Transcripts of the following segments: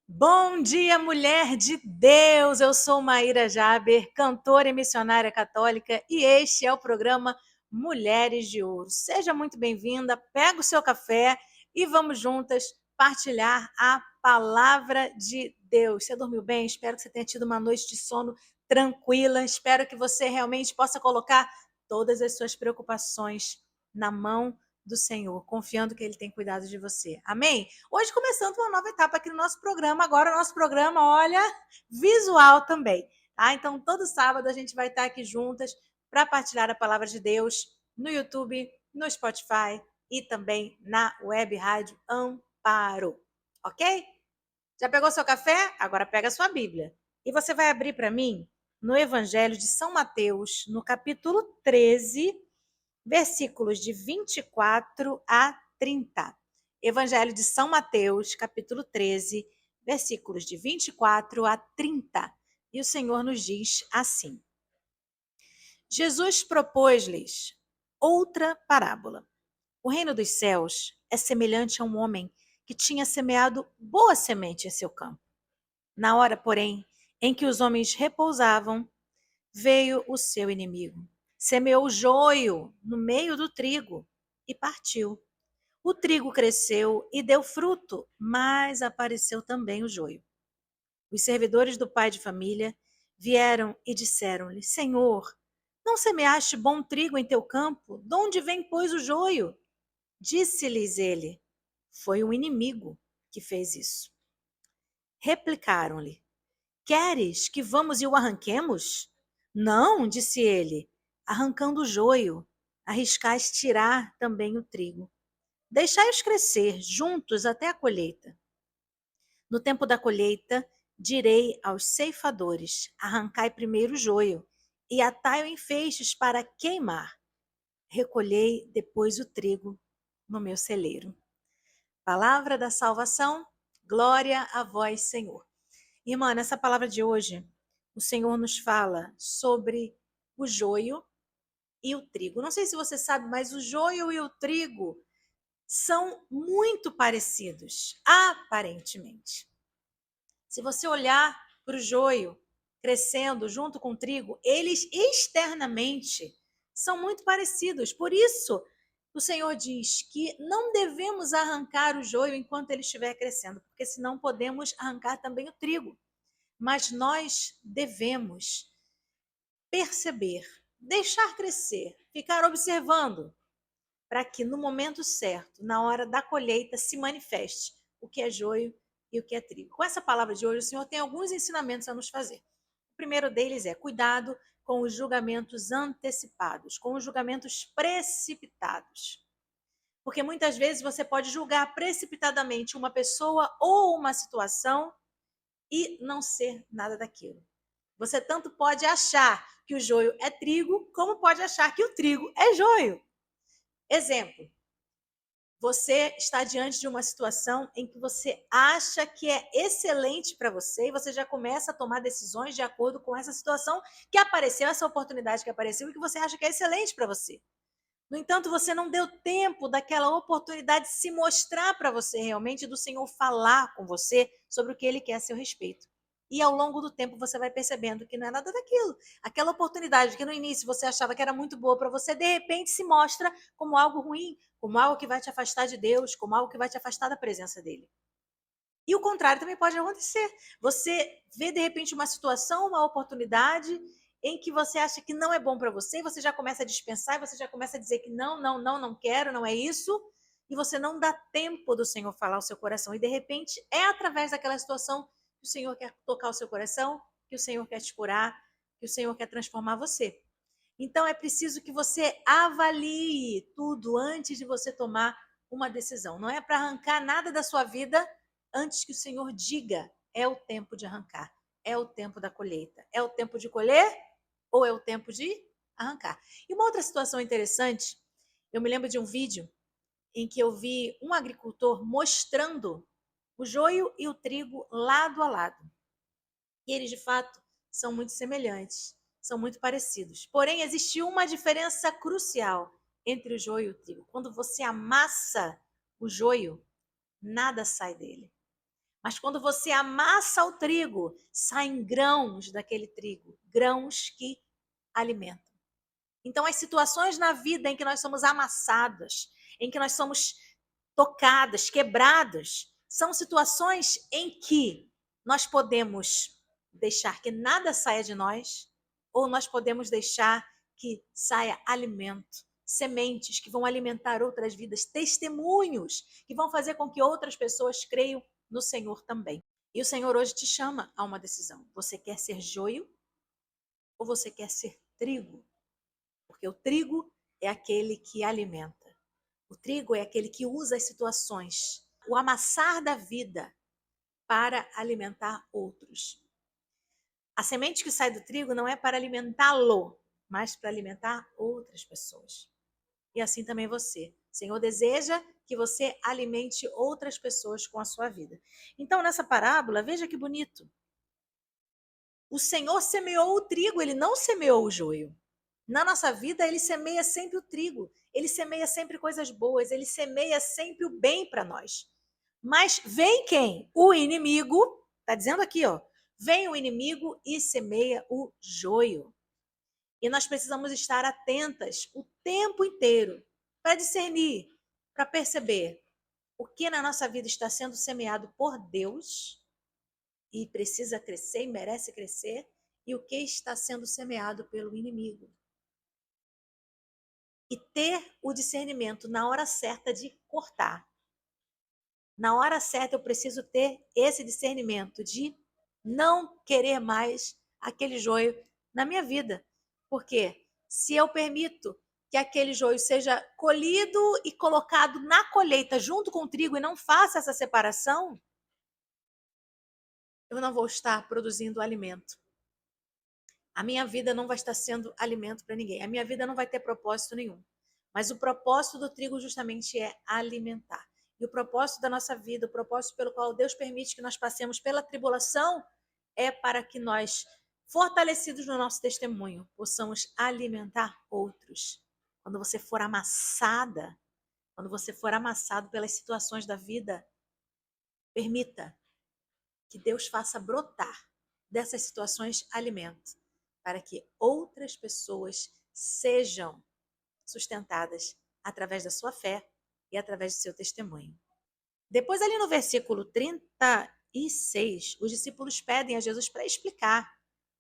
Bom dia, mulher de Deus! Eu sou Maíra Jaber, cantora e missionária católica, e este é o programa Mulheres de Ouro. Seja muito bem-vinda, pega o seu café e vamos juntas partilhar a palavra de Deus. Você dormiu bem? Espero que você tenha tido uma noite de sono tranquila. Espero que você realmente possa colocar todas as suas preocupações na mão do Senhor, confiando que Ele tem cuidado de você. Amém? Hoje começando uma nova etapa aqui no nosso programa. Agora o nosso programa, olha, visual também, tá? Então todo sábado a gente vai estar aqui juntas para partilhar a palavra de Deus no YouTube, no Spotify e também na Web Rádio Amparo, ok? Já pegou seu café? Agora pega a sua Bíblia. E você vai abrir para mim no Evangelho de São Mateus, no capítulo 13, versículos de 24 a 30. Evangelho de São Mateus, capítulo 13, versículos de 24 a 30. E o Senhor nos diz assim: Jesus propôs-lhes outra parábola. O reino dos céus é semelhante a um homem que tinha semeado boa semente em seu campo. Na hora, porém, em que os homens repousavam, veio o seu inimigo. Semeou joio no meio do trigo e partiu. O trigo cresceu e deu fruto, mas apareceu também o joio. Os servidores do pai de família vieram e disseram-lhe: Senhor, não semeaste bom trigo em teu campo? De onde vem, pois, o joio? Disse-lhes ele: Foi um inimigo que fez isso. Replicaram-lhe: Queres que vamos e o arranquemos? Não, disse ele, arrancando o joio, arriscais tirar também o trigo. Deixai-os crescer juntos até a colheita. No tempo da colheita, direi aos ceifadores: arrancai primeiro o joio e atai-o em feixes para queimar. Recolhei depois o trigo no meu celeiro. Palavra da salvação, glória a vós, Senhor. Irmã, nessa palavra de hoje, o Senhor nos fala sobre o joio e o trigo. Não sei se você sabe, mas o joio e o trigo são muito parecidos, aparentemente. Se você olhar para o joio crescendo junto com o trigo, eles externamente são muito parecidos. Por isso, o Senhor diz que não devemos arrancar o joio enquanto ele estiver crescendo, porque senão podemos arrancar também o trigo. Mas nós devemos perceber, deixar crescer, ficar observando, para que no momento certo, na hora da colheita, se manifeste o que é joio e o que é trigo. Com essa palavra de hoje, o Senhor tem alguns ensinamentos a nos fazer. O primeiro deles é cuidado com os julgamentos antecipados, com os julgamentos precipitados. Porque muitas vezes você pode julgar precipitadamente uma pessoa ou uma situação e não ser nada daquilo. Você tanto pode achar que o joio é trigo, como pode achar que o trigo é joio. Exemplo: você está diante de uma situação em que você acha que é excelente para você e você já começa a tomar decisões de acordo com essa situação que apareceu, essa oportunidade que apareceu e que você acha que é excelente para você. No entanto, você não deu tempo daquela oportunidade de se mostrar para você realmente, do Senhor falar com você sobre o que Ele quer a seu respeito. E ao longo do tempo você vai percebendo que não é nada daquilo. Aquela oportunidade que no início você achava que era muito boa para você, de repente se mostra como algo ruim, como algo que vai te afastar de Deus, como algo que vai te afastar da presença dEle. E o contrário também pode acontecer. Você vê de repente uma situação, uma oportunidade em que você acha que não é bom para você, e você já começa a dispensar, e você já começa a dizer que não, não, não, não quero, não é isso, e você não dá tempo do Senhor falar ao seu coração. E de repente é através daquela situação que o Senhor quer tocar o seu coração, que o Senhor quer te curar, que o Senhor quer transformar você. Então é preciso que você avalie tudo antes de você tomar uma decisão. Não é para arrancar nada da sua vida antes que o Senhor diga: é o tempo de arrancar, é o tempo da colheita, é o tempo de colher ou é o tempo de arrancar. E uma outra situação interessante, eu me lembro de um vídeo em que eu vi um agricultor mostrando o joio e o trigo lado a lado. E eles, de fato, são muito semelhantes, são muito parecidos. Porém, existe uma diferença crucial entre o joio e o trigo. Quando você amassa o joio, nada sai dele. Mas quando você amassa o trigo, saem grãos daquele trigo, grãos que alimentam. Então, as situações na vida em que nós somos amassadas, em que nós somos tocadas, quebradas, são situações em que nós podemos deixar que nada saia de nós, ou nós podemos deixar que saia alimento, sementes que vão alimentar outras vidas, testemunhos que vão fazer com que outras pessoas creiam no Senhor também. E o Senhor hoje te chama a uma decisão. Você quer ser joio ou você quer ser trigo? Porque o trigo é aquele que alimenta. O trigo é aquele que usa as situações, o amassar da vida para alimentar outros. A semente que sai do trigo não é para alimentá-lo, mas para alimentar outras pessoas. E assim também você. O Senhor deseja que você alimente outras pessoas com a sua vida. Então, nessa parábola, veja que bonito. O Senhor semeou o trigo, ele não semeou o joio. Na nossa vida, ele semeia sempre o trigo, ele semeia sempre coisas boas, ele semeia sempre o bem para nós. Mas vem quem? O inimigo, está dizendo aqui, ó, vem o inimigo e semeia o joio. E nós precisamos estar atentas o tempo inteiro para discernir, para perceber o que na nossa vida está sendo semeado por Deus e precisa crescer e merece crescer, e o que está sendo semeado pelo inimigo. E ter o discernimento na hora certa de cortar. Na hora certa eu preciso ter esse discernimento de não querer mais aquele joio na minha vida. Porque se eu permito que aquele joio seja colhido e colocado na colheita junto com o trigo e não faça essa separação, eu não vou estar produzindo alimento. A minha vida não vai estar sendo alimento para ninguém. A minha vida não vai ter propósito nenhum. Mas o propósito do trigo justamente é alimentar. E o propósito da nossa vida, o propósito pelo qual Deus permite que nós passemos pela tribulação, é para que nós, fortalecidos no nosso testemunho, possamos alimentar outros. Quando você for amassada, quando você for amassado pelas situações da vida, permita que Deus faça brotar dessas situações alimento, para que outras pessoas sejam sustentadas através da sua fé e através do seu testemunho. Depois, ali no versículo 36, os discípulos pedem a Jesus para explicar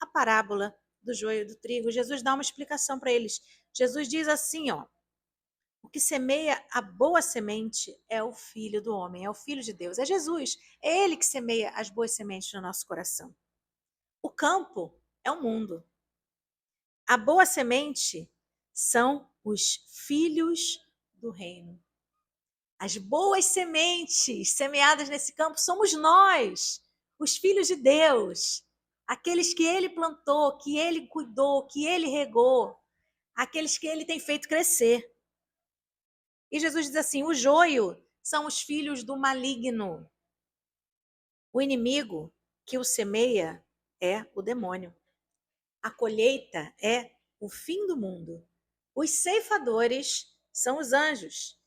a parábola do joio e do trigo. Jesus dá uma explicação para eles. Jesus diz assim, ó: o que semeia a boa semente é o Filho do homem, é o Filho de Deus, é Jesus. É Ele que semeia as boas sementes no nosso coração. O campo é o mundo. A boa semente são os filhos do reino. As boas sementes semeadas nesse campo somos nós, os filhos de Deus, aqueles que Ele plantou, que Ele cuidou, que Ele regou, aqueles que Ele tem feito crescer. E Jesus diz assim: o joio são os filhos do maligno. O inimigo que o semeia é o demônio. A colheita é o fim do mundo. Os ceifadores são os anjos.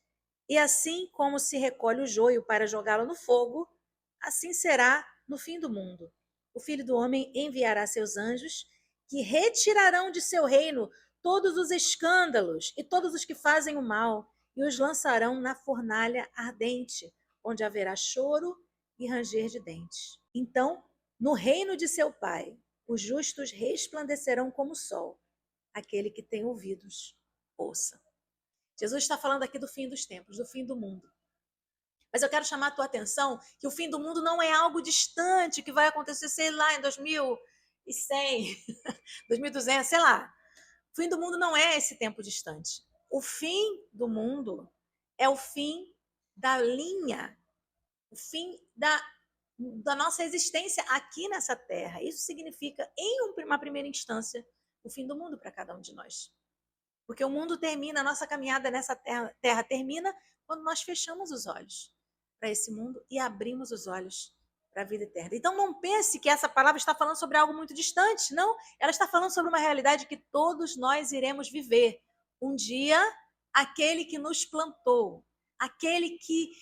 E assim como se recolhe o joio para jogá-lo no fogo, assim será no fim do mundo. O Filho do Homem enviará seus anjos, que retirarão de seu reino todos os escândalos e todos os que fazem o mal, e os lançarão na fornalha ardente, onde haverá choro e ranger de dentes. Então, no reino de seu Pai, os justos resplandecerão como o sol. Aquele que tem ouvidos, ouça. Jesus está falando aqui do fim dos tempos, do fim do mundo. Mas eu quero chamar a tua atenção que o fim do mundo não é algo distante, que vai acontecer, sei lá, em 2100, 2200, sei lá. O fim do mundo não é esse tempo distante. O fim do mundo é o fim da linha, o fim da nossa existência aqui nessa terra. Isso significa, em uma primeira instância, o fim do mundo para cada um de nós. Porque o mundo termina, a nossa caminhada nessa terra termina quando nós fechamos os olhos para esse mundo e abrimos os olhos para a vida eterna. Então não pense que essa palavra está falando sobre algo muito distante, não. Ela está falando sobre uma realidade que todos nós iremos viver. Um dia, aquele que nos plantou, aquele que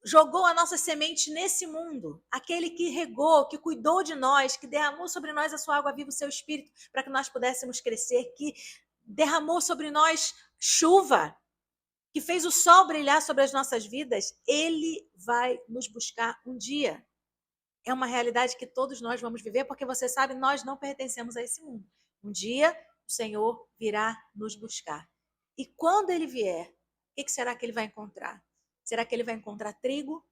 jogou a nossa semente nesse mundo, aquele que regou, que cuidou de nós, que derramou sobre nós a sua água viva, o seu espírito, para que nós pudéssemos crescer, que derramou sobre nós chuva, que fez o sol brilhar sobre as nossas vidas, ele vai nos buscar um dia. É uma realidade que todos nós vamos viver, porque você sabe, nós não pertencemos a esse mundo. Um dia o Senhor virá nos buscar. E quando ele vier, o que será que ele vai encontrar? Será que ele vai encontrar trigo?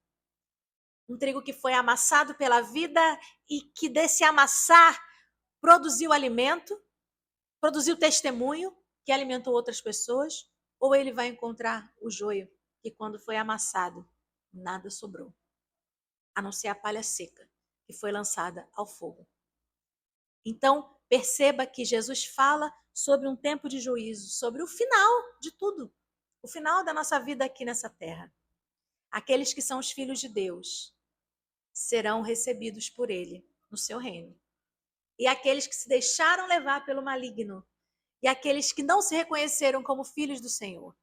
Um trigo que foi amassado pela vida e que desse amassar produziu alimento, produziu testemunho, que alimentou outras pessoas? Ou ele vai encontrar o joio, que quando foi amassado, nada sobrou, a não ser a palha seca, que foi lançada ao fogo. Então, perceba que Jesus fala sobre um tempo de juízo, sobre o final de tudo, o final da nossa vida aqui nessa terra. Aqueles que são os filhos de Deus serão recebidos por ele no seu reino. E aqueles que se deixaram levar pelo maligno, e aqueles que não se reconheceram como filhos do Senhor,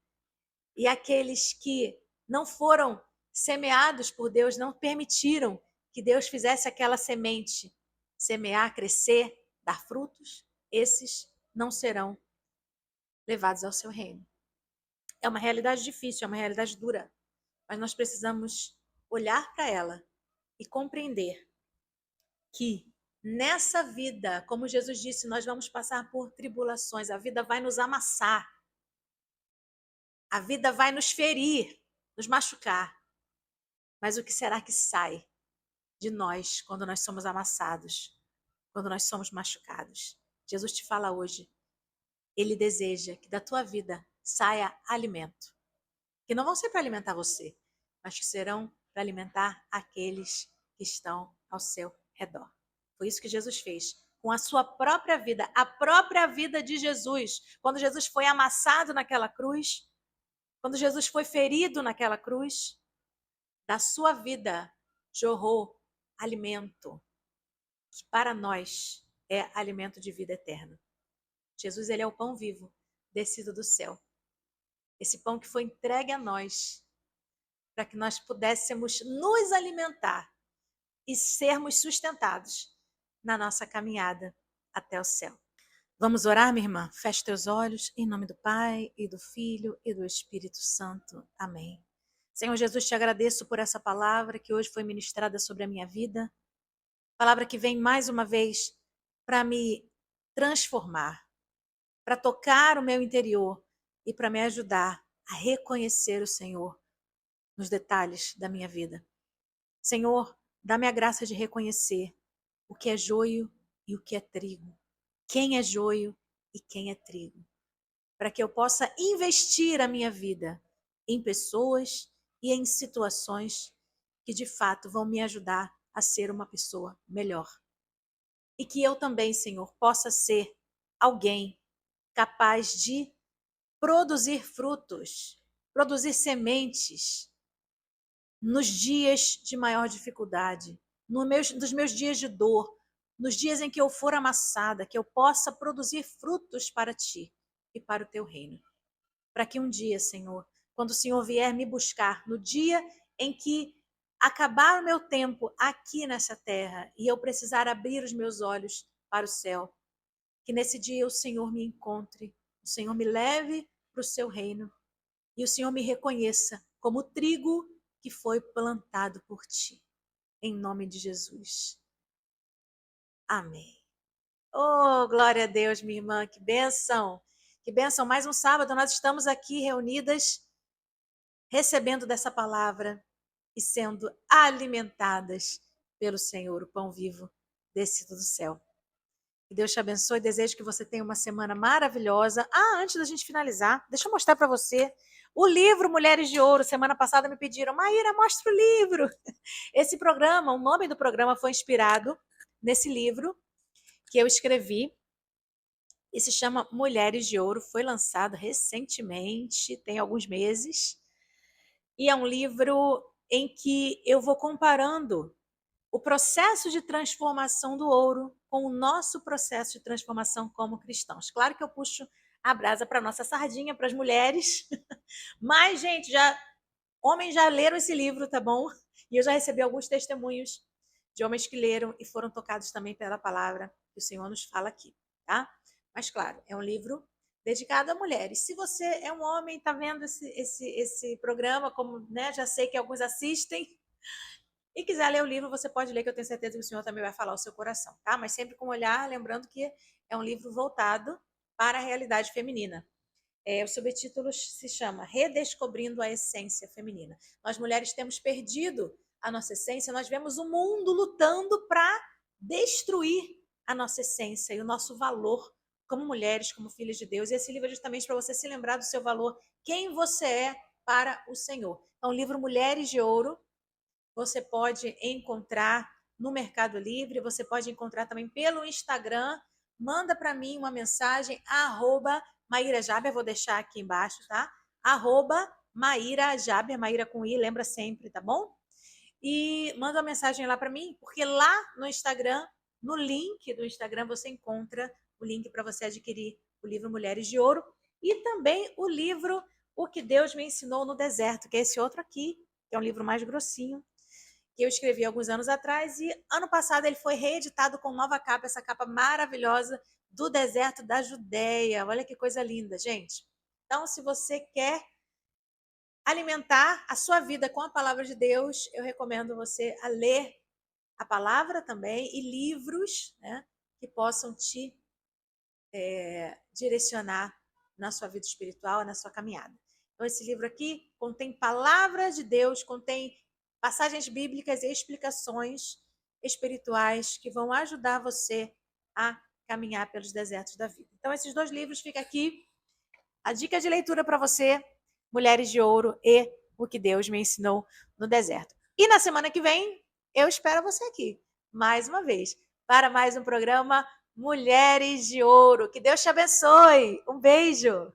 e aqueles que não foram semeados por Deus, não permitiram que Deus fizesse aquela semente semear, crescer, dar frutos, esses não serão levados ao seu reino. É uma realidade difícil, é uma realidade dura, mas nós precisamos olhar para ela e compreender que nessa vida, como Jesus disse, nós vamos passar por tribulações, a vida vai nos amassar, a vida vai nos ferir, nos machucar. Mas o que será que sai de nós quando nós somos amassados, quando nós somos machucados? Jesus te fala hoje, ele deseja que da tua vida saia alimento, que não vão ser para alimentar você, mas que serão para alimentar aqueles que estão ao seu redor. Foi isso que Jesus fez com a sua própria vida, a própria vida de Jesus. Quando Jesus foi amassado naquela cruz, quando Jesus foi ferido naquela cruz, da sua vida jorrou alimento, que para nós é alimento de vida eterna. Jesus, ele é o pão vivo, descido do céu. Esse pão que foi entregue a nós, para que nós pudéssemos nos alimentar e sermos sustentados na nossa caminhada até o céu. Vamos orar, minha irmã? Feche teus olhos, em nome do Pai, e do Filho, e do Espírito Santo. Amém. Senhor Jesus, te agradeço por essa palavra que hoje foi ministrada sobre a minha vida. Palavra que vem mais uma vez para me transformar, para tocar o meu interior e para me ajudar a reconhecer o Senhor nos detalhes da minha vida. Senhor, dá-me a graça de reconhecer o que é joio e o que é trigo, quem é joio e quem é trigo, para que eu possa investir a minha vida em pessoas e em situações que de fato vão me ajudar a ser uma pessoa melhor. E que eu também, Senhor, possa ser alguém capaz de produzir frutos, produzir sementes nos dias de maior dificuldade, nos meus dias de dor, nos dias em que eu for amassada, que eu possa produzir frutos para ti e para o teu reino. Para que um dia, Senhor, quando o Senhor vier me buscar, no dia em que acabar o meu tempo aqui nessa terra e eu precisar abrir os meus olhos para o céu, que nesse dia o Senhor me encontre, o Senhor me leve para o seu reino e o Senhor me reconheça como trigo que foi plantado por ti. Em nome de Jesus. Amém. Oh, glória a Deus, minha irmã, que bênção. Que bênção, mais um sábado nós estamos aqui reunidas, recebendo dessa palavra e sendo alimentadas pelo Senhor, o pão vivo descido do céu. Que Deus te abençoe, desejo que você tenha uma semana maravilhosa. Antes da gente finalizar, deixa eu mostrar para você o livro Mulheres de Ouro. Semana passada me pediram, Maíra, mostra o livro. Esse programa, o nome do programa foi inspirado nesse livro que eu escrevi e se chama Mulheres de Ouro. Foi lançado recentemente, tem alguns meses, e é um livro em que eu vou comparando o processo de transformação do ouro com o nosso processo de transformação como cristãos. Claro que eu puxo a brasa para a nossa sardinha, para as mulheres, mas, gente, já Homens já leram esse livro, tá bom? E eu já recebi alguns testemunhos de homens que leram e foram tocados também pela palavra que o Senhor nos fala aqui, tá? Mas, claro, é um livro dedicado a mulheres. Se você é um homem, está vendo esse programa, como né, já sei que alguns assistem, e quiser ler o livro, você pode ler, que eu tenho certeza que o Senhor também vai falar o seu coração, tá? Mas sempre com olhar, lembrando que é um livro voltado para a realidade feminina. O subtítulo se chama Redescobrindo a Essência Feminina. Nós mulheres temos perdido a nossa essência, nós vemos o mundo lutando para destruir a nossa essência e o nosso valor como mulheres, como filhas de Deus. E esse livro é justamente para você se lembrar do seu valor, quem você é para o Senhor. É um livro Mulheres de Ouro, você pode encontrar no Mercado Livre, você pode encontrar também pelo Instagram. Manda para mim uma mensagem, Maíra Jaber, vou deixar aqui embaixo, tá? Maíra Jaber, Maíra com I, lembra sempre, tá bom? E manda uma mensagem lá para mim, porque lá no Instagram, no link do Instagram, você encontra o link para você adquirir o livro Mulheres de Ouro e também o livro O que Deus me ensinou no deserto, que é esse outro aqui, que é um livro mais grossinho, que eu escrevi alguns anos atrás, e ano passado ele foi reeditado com nova capa, essa capa maravilhosa do deserto da Judéia. Olha que coisa linda, gente. Então, se você quer alimentar a sua vida com a palavra de Deus, eu recomendo você a ler a palavra também e livros, né, que possam te direcionar na sua vida espiritual, na sua caminhada. Então, esse livro aqui contém palavras de Deus, contém passagens bíblicas e explicações espirituais que vão ajudar você a caminhar pelos desertos da vida. Então, esses dois livros ficam aqui. A dica de leitura para você, Mulheres de Ouro e O que Deus me ensinou no deserto. E na semana que vem, eu espero você aqui, mais uma vez, para mais um programa Mulheres de Ouro. Que Deus te abençoe. Um beijo.